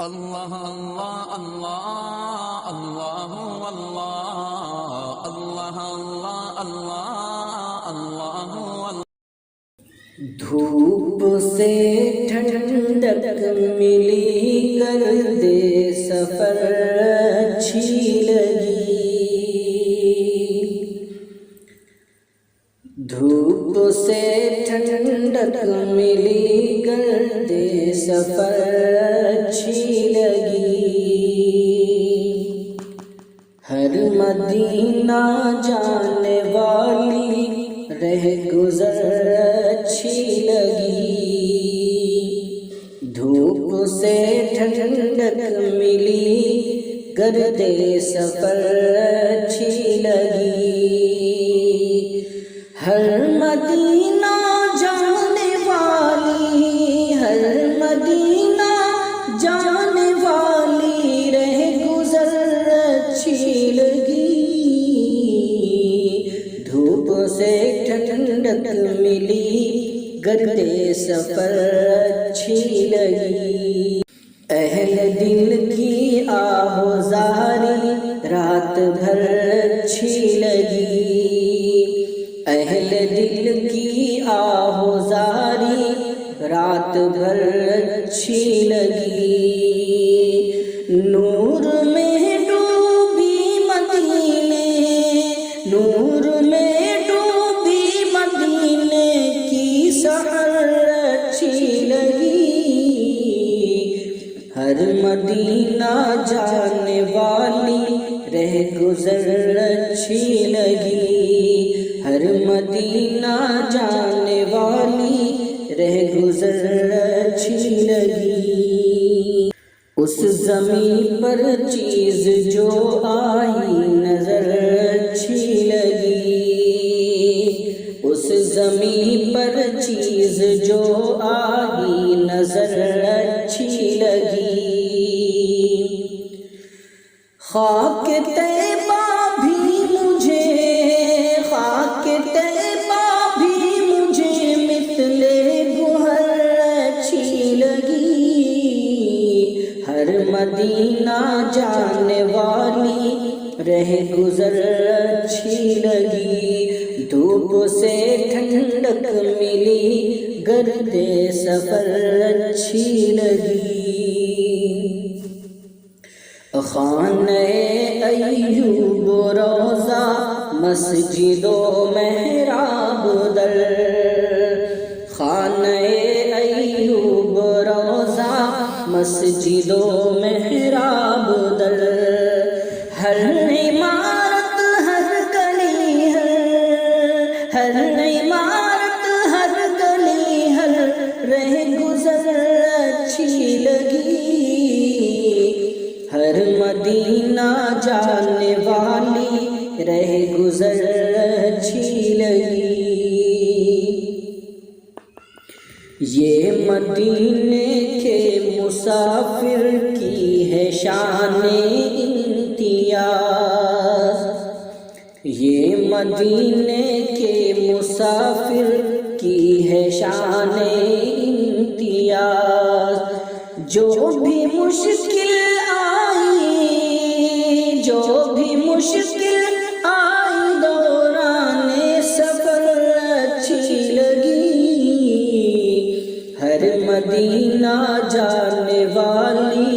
اللہ اللہ اللہ اللہ اللہ اللہ اللہ اللہ اللہ۔ دھوپ سے ٹھنڈک ملی گرد سفر اچھی لگی، دھوپ سے ٹھنڈک ملی گرد سفر اچھی لگی، ہر مدینہ جانے والی رہ گزر اچھی لگی، دھوپ سے ٹھنڈک ملی گرد سفر اچھی لگی، ہر مدینہ جانے والی، ہر مدینہ جانے والی رہ گزر اچھی لگی، دھوپ سے ٹھنڈک ملی گرد سفر اچھی لگی، اہل دل کی آہوزاری رات بھر اچھی لگی، اہل دل کی آہوزاری رات بھر اچھی لگی، نور میں ڈوبی مدینے، نور میں ڈوبی مدینے کی سحر اچھی لگی، ہر مدینہ جانے والی رہ گزر اچھی لگی، ہر مدینہ جانے والی رہ گزر اچھی لگی، اس زمین پر چیز جو آئی نظر اچھی لگی، اس زمین پر چیز جو آئی نظر اچھی لگی، خاک طیبہ بھی مجھے، خاک طیبہ بھی مجھے مثل گوہر اچھی لگی، ہر مدینہ جانے والی رہ گزر اچھی لگی، دھوپ سے ٹھنڈک ملی گرد سفر اچھی لگی، خانہ ایوب روضہ مسجد و محراب در، خانہ ایوب روضہ مسجد و محراب در، ہر عمارت ہر گلی، ہر عمارت ہر گلی ہر رہ گزر اچھی لگی، ہر مدینہ جانے والی رہ گزر اچھی لگی، یہ مدینے کے مسافر کی ہے شان امتیاز، یہ مدینے کے مسافر کی ہے شان امتیاز، جو بھی مشکل آئی، جو بھی مشکل آئی دوران سفر اچھی لگی، ہر مدینہ جانے والی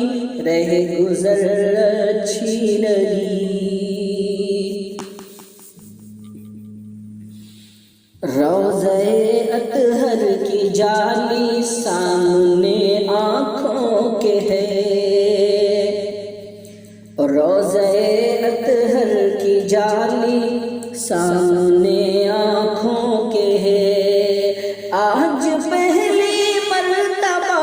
رہ گزر اچھی لگی، روضہ اطہر کی جالی سامنے آنکھوں کے ہے، روضہ اطہر کی جالی سامنے آنکھوں کے ہے، آج پہلی مرتبہ،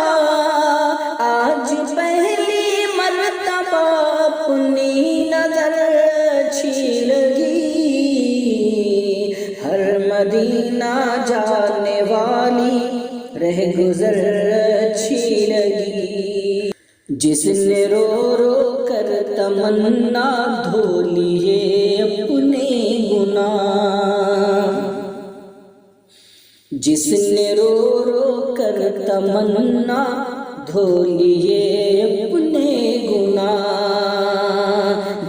آج پہلی مرتبہ اپنی نظر اچھی لگی، ہر مدینہ جانے والی رہ گزر اچھی لگی، جس نے رو رو کر تمنا دھو لیے اپنے گناہ، جس نے رو رو کر تمنا دھو لیے اپنے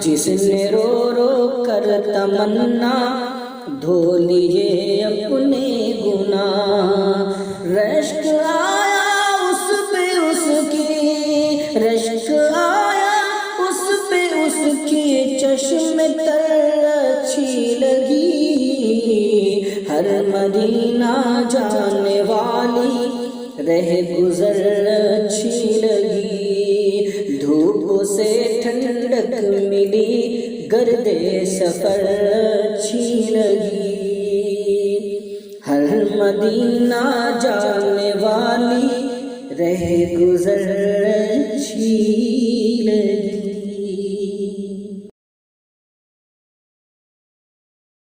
جس نے رو رو کر تمنا دھو لیے اپنے گناہ، رشک آیا اس پہ اس کی، رشک آیا اس پہ اس کی، چشم تر اچھی لگی، ہر مدینہ جانے والی رہ گزر اچھی لگی، دھوپ سے ٹھنڈک ملی گرد سفر اچھی لگی، ہر مدینہ جانے والی رہ گزر اچھی لگی۔